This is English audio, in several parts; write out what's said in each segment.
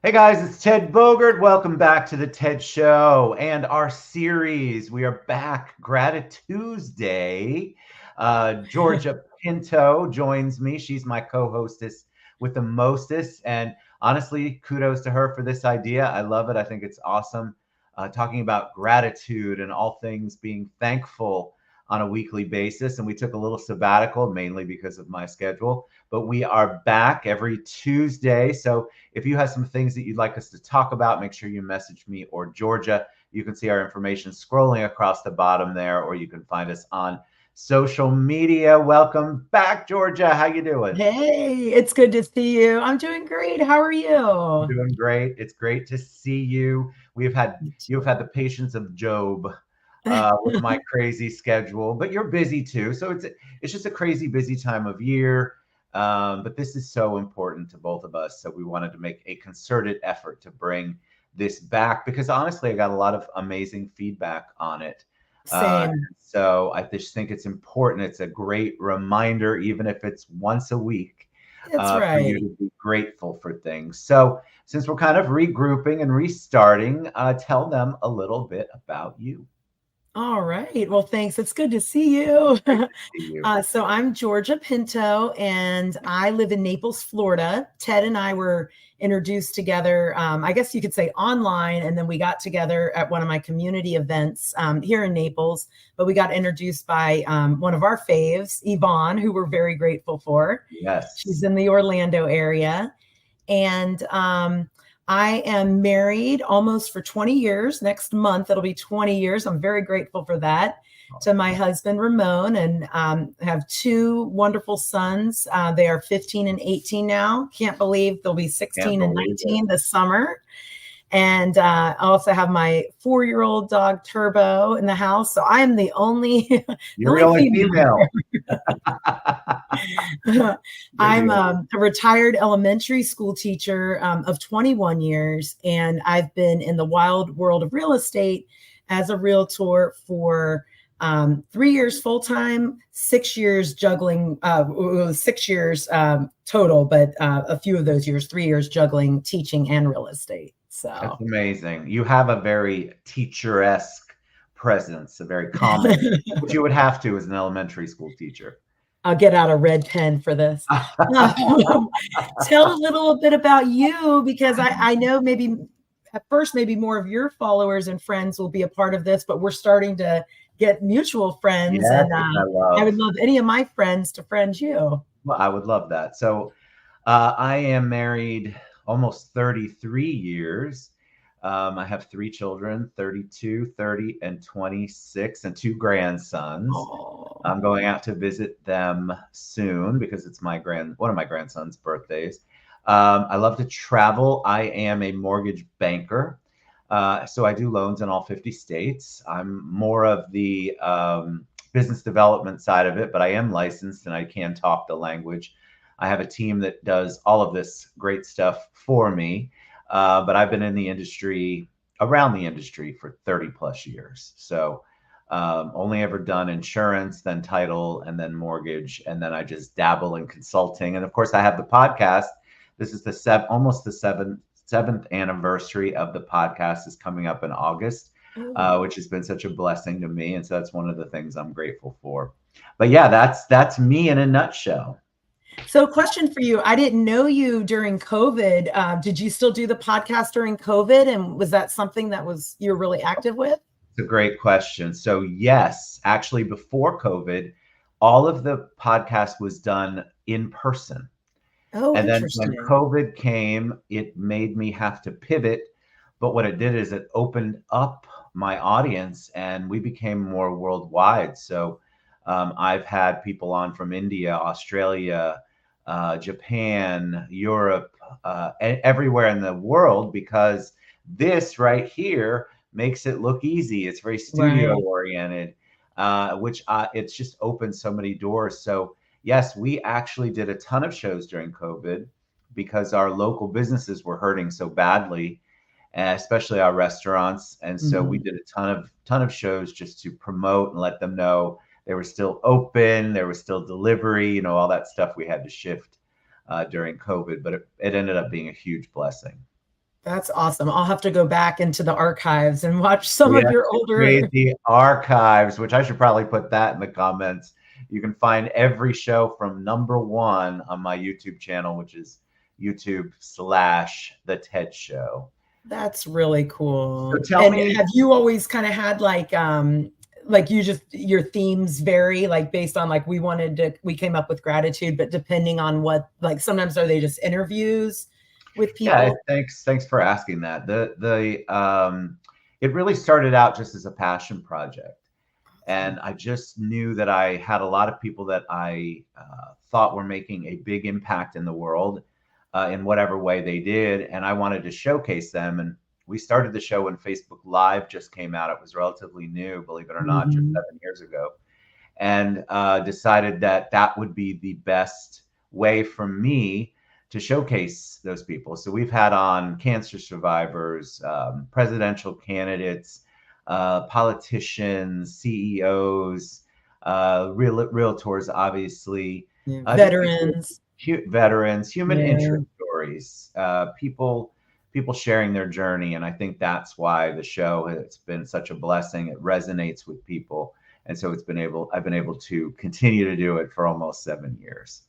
Hey guys, it's Ted Bogert. Welcome back to the TED Show and our series. We are back, GratiTuesday. Georgia Pinto joins me. She's my co-hostess with the mostest. And honestly, kudos to her for this idea. I love it. I think it's awesome. Talking about gratitude and all things being thankful on a weekly basis. And we took a little sabbatical, mainly because of my schedule. But we are back every Tuesday. So if you have some things that you'd like us to talk about, make sure you message me or Georgia. You can see our information scrolling across the bottom there, or you can find us on social media. Welcome back, Georgia. How you doing? Hey, it's good to see you. I'm doing great. How are I'm you? doing great. It's great to see you. You've had the patience of Job with my crazy schedule, but you're busy too. So it's just a crazy busy time of year. But this is so important to both of us. So we wanted to make a concerted effort to bring this back because honestly, I got a lot of amazing feedback on it. Uh, Same. so I just think it's important. It's a great reminder, even if it's once a week, That's for you right. to be grateful for things. So since we're kind of regrouping and restarting, tell them a little bit about you. All right. Well, thanks. It's good to see you. Great to see you. So I'm Georgia Pinto, and I live in Naples, Florida. Ted and I were introduced together, I guess you could say online, and then we got together at one of my community events here in Naples. But we got introduced by one of our faves, Yvonne, who we're very grateful for. She's Yes. in the Orlando area. And I am married almost for 20 years. Next month, it'll be 20 years. I'm very grateful for that. To my husband, Ramon, and have two wonderful sons. They are 15 and 18 now. Can't believe they'll be Can't 16 and believe it. 19 this summer. And I also have my 4-year-old dog Turbo in the house. So I am the only the You're the only only female. female. You're the I'm only. a retired elementary school teacher of 21 years, and I've been in the wild world of real estate as a realtor for 3 years full time, 6 years juggling, 6 years total, but a few of those years, 3 years juggling teaching and real estate. That's So amazing. You have a very teacher-esque presence, a very common, which you would have to as an elementary school teacher. I'll get out a red pen for this. Tell a little bit about you because I know maybe at first, maybe more of your followers and friends will be a part of this, but we're starting to get mutual friends. Yes, And which I I love. would love any of my friends to friend you. Well, I would love that. So, I am married almost 33 years. I have three children, 32, 30, and 26, and two grandsons. Oh, I'm going out to visit them soon because it's one of my grandsons' birthdays. I love to travel. I am a mortgage banker. So I do loans in all 50 states. I'm more of the business development side of it, but I am licensed and I can talk the language. I have a team that does all of this great stuff for me. But I've been in the industry, around the industry for 30 plus years. So only ever done insurance, then title, and then mortgage. And then I just dabble in consulting. And of course, I have the podcast. This is almost the seventh anniversary of the podcast is coming up in August, oh. which has been such a blessing to me. And so that's one of the things I'm grateful for. But yeah, that's me in a nutshell. So, question for you. I didn't know you during COVID. Did you still do the podcast during COVID? And was that something that was you're really active with? It's a great question. So, yes, actually, before COVID, all of the podcast was done in person. Oh, And then when interesting. COVID came, it made me have to pivot. But what it did is it opened up my audience and we became more worldwide. So, I've had people on from India, Australia, Japan, Europe, everywhere in the world because this right here makes it look easy. It's very studio Right. oriented, which it's just opened so many doors. So yes, we actually did a ton of shows during COVID because our local businesses were hurting so badly, especially our restaurants. And so we Mhm. did a ton of shows just to promote and let them know they were still open, there was still delivery, all that stuff we had to shift during COVID. But it ended up being a huge blessing. That's awesome. I'll have to go back into the archives and watch some We of have your to older. create the archives, which I should probably put that in the comments. You can find every show from #1 on my YouTube channel, which is YouTube/The TED Show. That's really So cool. tell And me, have you always kind of had like you just your themes vary like based on like we came up with gratitude, but depending on what like sometimes are they just interviews with yeah, people? thanks for asking that. It really started out just as a passion project. And I just knew that I had a lot of people that I thought were making a big impact in the world in whatever way they did. And I wanted to showcase them. And we started the show when Facebook Live just came out. It was relatively new, believe it or not, just Mhm. 7 years ago. And decided that that would be the best way for me to showcase those people. So we've had on cancer survivors, presidential candidates, politicians, CEOs, realtors, obviously, Yeah. just people, Veterans. veterans, human Yeah. interest stories, people sharing their journey. And I think that's why the show has been such a blessing. It resonates with people. And so I've been able to continue to do it for almost 7 years.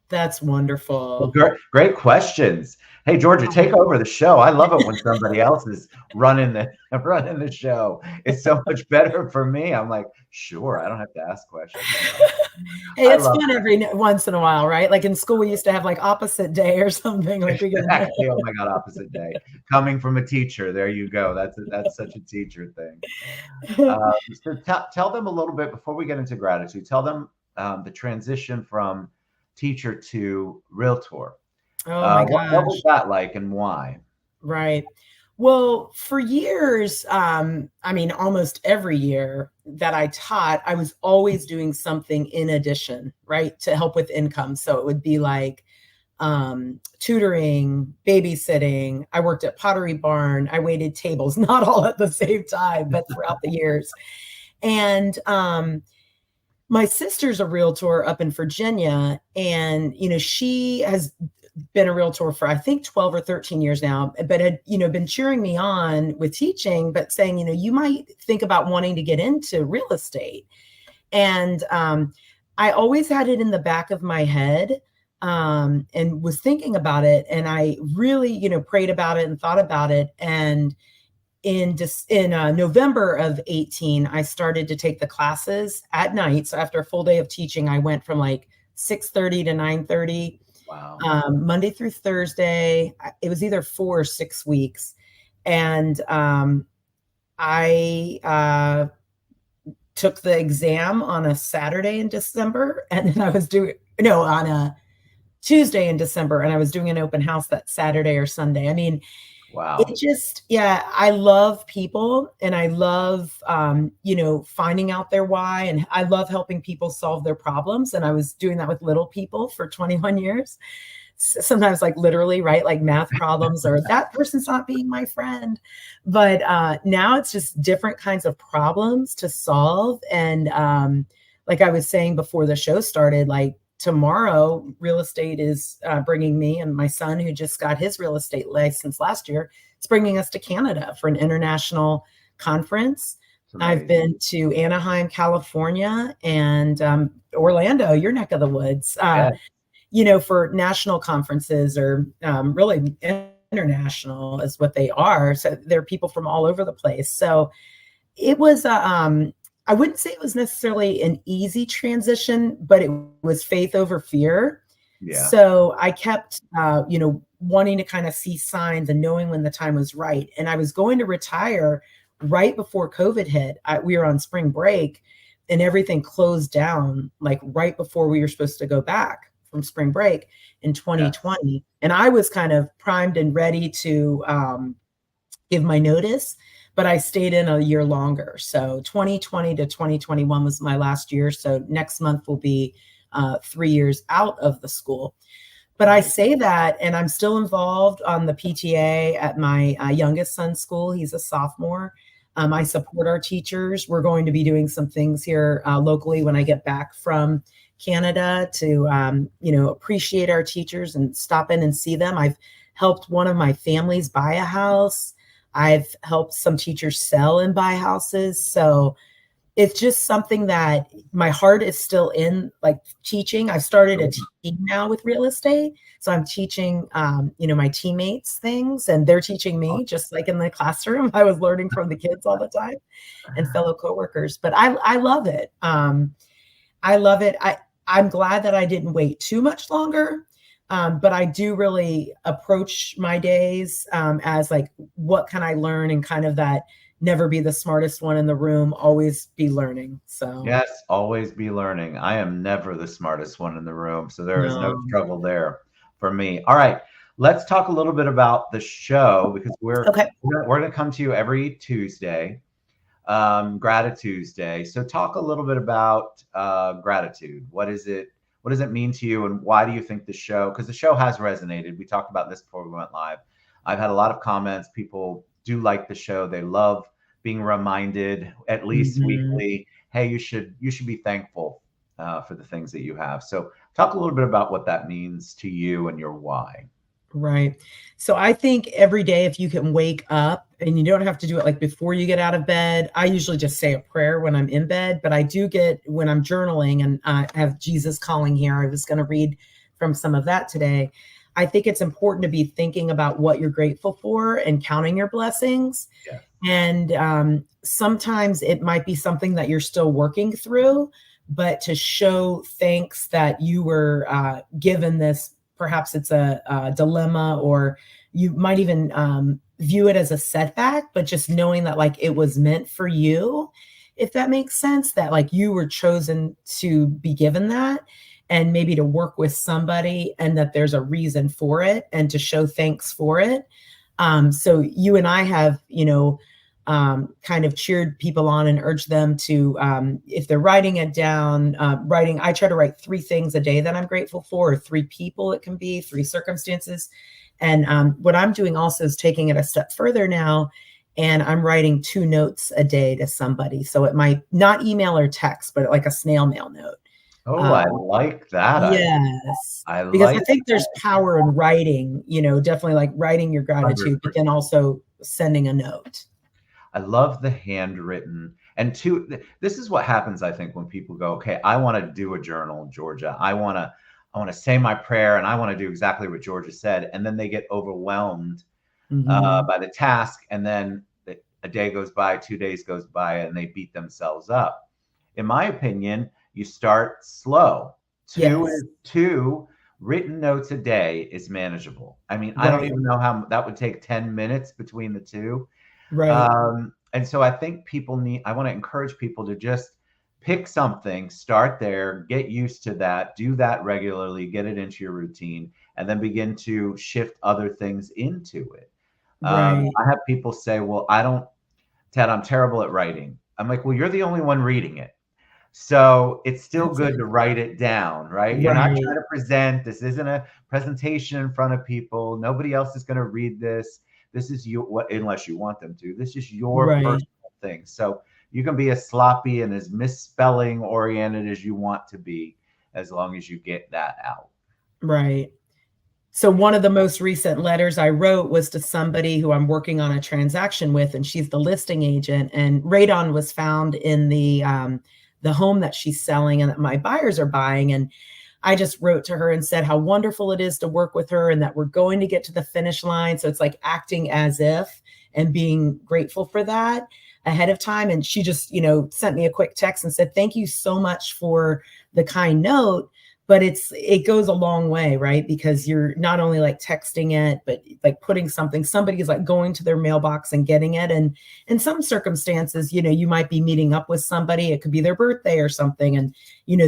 That's Well, wonderful. great questions. Hey, Georgia, take over the show. I love it when somebody else is running the running the show. It's so much better for me. I'm like, sure, I don't have to ask questions. Hey, I it's love fun every once in a while, right? Like in school, we used to have like opposite day or something. Like we get exactly. Oh my God, opposite day. Coming from a teacher, there you go. That's such a teacher thing. So tell them a little bit before we get into gratitude. Tell them the transition from teacher to realtor. Oh my What was gosh. that like and why? Right. Well, for years, I mean, almost every year that I taught, I was always doing something in addition, right, to help with income. So it would be like tutoring, babysitting. I worked at Pottery Barn. I waited tables, not all at the same time, but throughout the years. And my sister's a realtor up in Virginia, and she has been a realtor for I think 12 or 13 years now, but had been cheering me on with teaching, but saying you might think about wanting to get into real estate. And I always had it in the back of my head, and was thinking about it, and I really prayed about it and thought about it. And in November of 18, I started to take the classes at night. So after a full day of teaching, I went from like 6:30 to 9:30, Wow. Monday through Thursday. It was either 4 or 6 weeks. And I took the exam on a Saturday in December. And then I was doing, no, on a Tuesday in December. And I was doing an open house that Saturday or Sunday. I mean, it Wow. just, yeah, I love people, and I love, finding out their why. And I love helping people solve their problems. And I was doing that with little people for 21 years. Sometimes like literally, right? Like math problems, or that person's not being my friend. But now it's just different kinds of problems to solve. And like I was saying before the show started, like tomorrow, real estate is bringing me and my son, who just got his real estate license last year, it's bringing us to Canada for an international conference. I've been to Anaheim, California, and Orlando, your neck of the woods, Yeah. for national conferences, or really international is what they are. So there are people from all over the place. So it was I wouldn't say it was necessarily an easy transition, but it was faith over fear. Yeah. So I kept, wanting to kind of see signs and knowing when the time was right. And I was going to retire right before COVID hit. We were on spring break, and everything closed down like right before we were supposed to go back from spring break in Yeah. 2020. And I was kind of primed and ready to give my notice, but I stayed in a year longer. So 2020 to 2021 was my last year. So next month will be 3 years out of the school. But I say that, and I'm still involved on the PTA at my youngest son's school. He's a sophomore. I support our teachers. We're going to be doing some things here locally when I get back from Canada to, appreciate our teachers and stop in and see them. I've helped one of my families buy a house. I've helped some teachers sell and buy houses. So it's just something that my heart is still in, like teaching. I've started a team now with real estate. So I'm teaching, my teammates things, and they're teaching me, just like in the classroom. I was learning from the kids all the time and fellow coworkers, but I love it. I love it. I'm glad that I didn't wait too much longer. But I do really approach my days as like, what can I learn, and kind of that never be the smartest one in the room, always be learning. So Yes, always be learning. I am never the smartest one in the room, so there is no no. struggle there for me. All right, let's talk a little bit about the show, because Okay. we're going to come to you every Tuesday, GratiTuesday. So talk a little bit about gratitude. What is it? What does it mean to you, and why do you think the show? Because the show has resonated. We talked about this before we went live. I've had a lot of comments. People do like the show. They love being reminded at least Mhm. weekly, hey, you should be thankful for the things that you have. So talk a little bit about what that means to you and your why. Right. So I think every day, if you can wake up, and you don't have to do it like before you get out of bed. I usually just say a prayer when I'm in bed, but I do get, when I'm journaling, and I have Jesus Calling here. I was going to read from some of that today. I think it's important to be thinking about what you're grateful for and counting your blessings. Yeah. And sometimes it might be something that you're still working through, but to show thanks that you were given this. Perhaps it's a dilemma, or you might even view it as a setback, but just knowing that like it was meant for you, if that makes sense, that like you were chosen to be given that, and maybe to work with somebody, and that there's a reason for it, and to show thanks for it. So you and I have, kind of cheered people on and urged them to, if they're writing it down, I try to write 3 things a day that I'm grateful for, or 3 people, it can be 3 circumstances. And what I'm doing also is taking it a step further now, and I'm writing 2 notes a day to somebody. So it might not email or text, but like a snail mail note. Oh, I Um, like that idea. yes, I because like I think there's power in writing, definitely like writing your gratitude, but then 100%. also sending a note. I love the handwritten. And this is what happens, I think, when people go, okay, I want to do a journal, Georgia. I want to say my prayer, and I want to do exactly what Georgia said. And then they get overwhelmed Mhm. by the task. And then a day goes by, 2 days goes by, and they beat themselves up. In my opinion, you start slow. Yes. Two written notes a day is manageable. I mean, I don't Right. even know how that would take 10 minutes between the two. Right. And so I think I want to encourage people to just pick something, start there, get used to that, do that regularly, get it into your routine, and then begin to shift other things into it. Right. I have people say, well, Ted, I'm terrible at writing. I'm like, well, you're the only one reading it. So it's still That's good it. to write it down, right? You're not Right. trying to present. This isn't a presentation in front of people. Nobody else is going to read this. This is unless you want them to. This is your Right. personal thing. So you can be as sloppy and as misspelling oriented as you want to be, as long as you get that out. Right. So one of the most recent letters I wrote was to somebody who I'm working on a transaction with, and she's the listing agent. And radon was found in the home that she's selling and that my buyers are buying. And I just wrote to her and said how wonderful it is to work with her, and that we're going to get to the finish line. So it's like acting as if, and being grateful for that ahead of time. And she just, sent me a quick text and said, thank you so much for the kind note. But it goes a long way, right? Because you're not only like texting it, but like putting somebody is like going to their mailbox and getting it. And in some circumstances, you might be meeting up with somebody. It could be their birthday or something. And,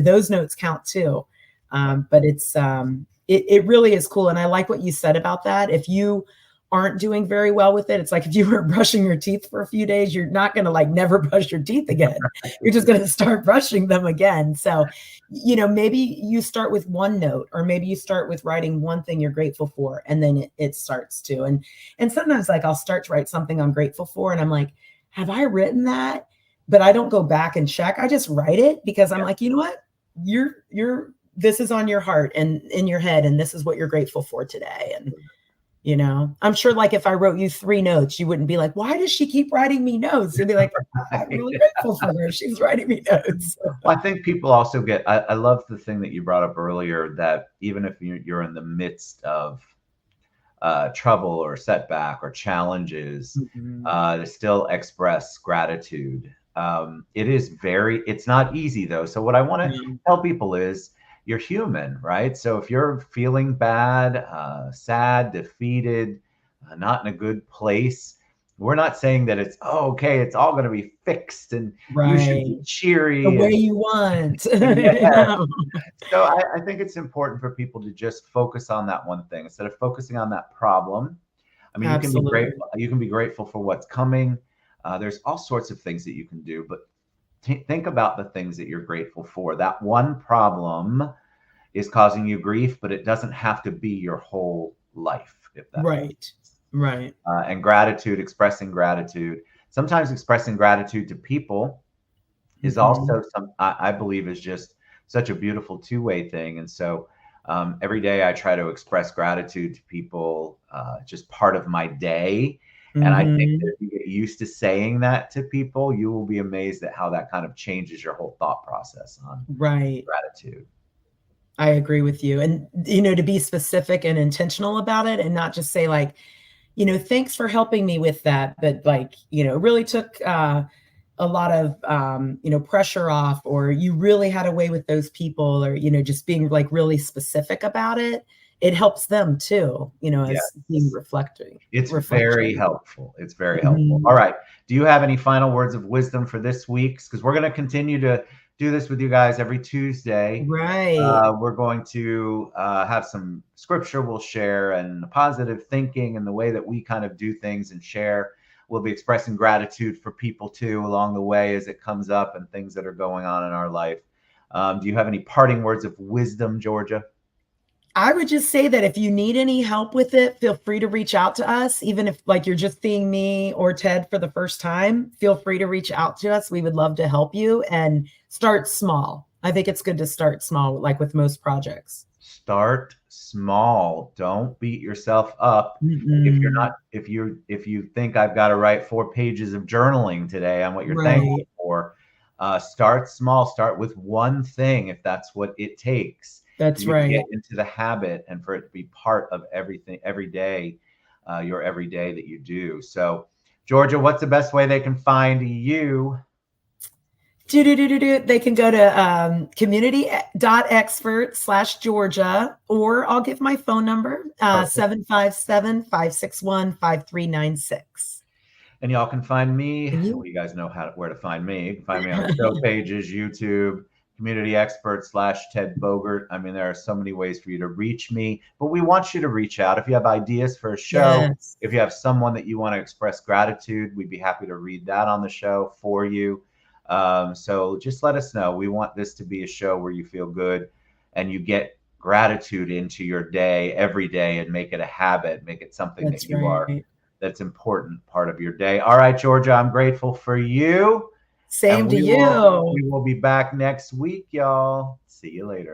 those notes count too. But it really is cool. And I like what you said about that. If you aren't doing very well with it, it's like if you were brushing your teeth for a few days, you're not going to like never brush your teeth again. You're just going to start brushing them again. So, maybe you start with 1 note, or maybe you start with writing 1 thing you're grateful for, and then it starts to. And sometimes like I'll start to write something I'm grateful for, and I'm like, have I written that? But I don't go back and check. I just write it because I'm Yeah. like, you know what? You're this is on your heart and in your head, and this is what you're grateful for today. And I'm sure like if I wrote you 3 notes, you wouldn't be like, why does she keep writing me notes? You'd be like, I'm really grateful for her. She's writing me notes. Well, I think people also I love the thing that you brought up earlier, that even if you're in the midst of trouble or setback or challenges, Mhm. to still express gratitude. It's not easy though. So what I want to Yeah. tell people is you're human, right? So if you're feeling bad, sad, defeated, not in a good place, we're not saying that it's, oh, okay, it's all going to be fixed and you should be Right. The cheery way and you want. yeah. So I think it's important for people to just focus on that one thing instead of focusing on that problem. I mean, you can be Absolutely. grateful. You can be grateful for what's coming. There's all sorts of things that you can do, but think about the things that you're grateful for. That one problem is causing you grief, but it doesn't have to be your whole life, if that makes Right. sense. Right. And gratitude, expressing gratitude. Sometimes expressing gratitude to people is Mhm. also I believe is just such a beautiful two-way thing. And so every day I try to express gratitude to people, just part of my day. And I think that Mhm. if you get used to saying that to people, you will be amazed at how that kind of changes your whole thought process on Right. gratitude. I agree with you. And, to be specific and intentional about it and not just say like, thanks for helping me with that. But like, it really took a lot of, pressure off, or you really had a way with those people, or, just being like really specific about it. It helps them too, as being Yes. It's very reflection. helpful. It's very helpful. Mhm. All right. Do you have any final words of wisdom for this week's? Because we're going to continue to do this with you guys every Tuesday. Right. We're going to have some scripture we'll share and positive thinking and the way that we kind of do things and share. We'll be expressing gratitude for people too along the way as it comes up and things that are going on in our life. Do you have any parting words of wisdom, Georgia? I would just say that if you need any help with it, feel free to reach out to us. Even if like you're just seeing me or Ted for the first time, feel free to reach out to us. We would love to help you, and start small. I think it's good to start small, like with most projects. Start small. Don't beat yourself up. If you're not Mm-mm. if you think I've got to write 4 pages of journaling today on what you're thankful Right. for, start small. Start with one thing if that's what it takes for That's you to get right. into the habit and for it to be part of everything every day, your every day that you do. So, Georgia, what's the best way they can find you? Do. They can go to community.expert/Georgia, or I'll give my phone number, Perfect. 757-561-5396. And y'all can find me. And you? Well, you guys know where to find me. You can find me on the show pages, YouTube, community expert / Ted Bogert. I mean, there are so many ways for you to reach me, but we want you to reach out. If you have ideas for a show, Yes. if you have someone that you want to express gratitude, we'd be happy to read that on the show for you. So just let us know. We want this to be a show where you feel good and you get gratitude into your day every day and make it a habit, make it something that That's you are right. that's important part of your day. All right, Georgia, I'm grateful for you. And Same to we will you. we will be back next week, y'all. See you later.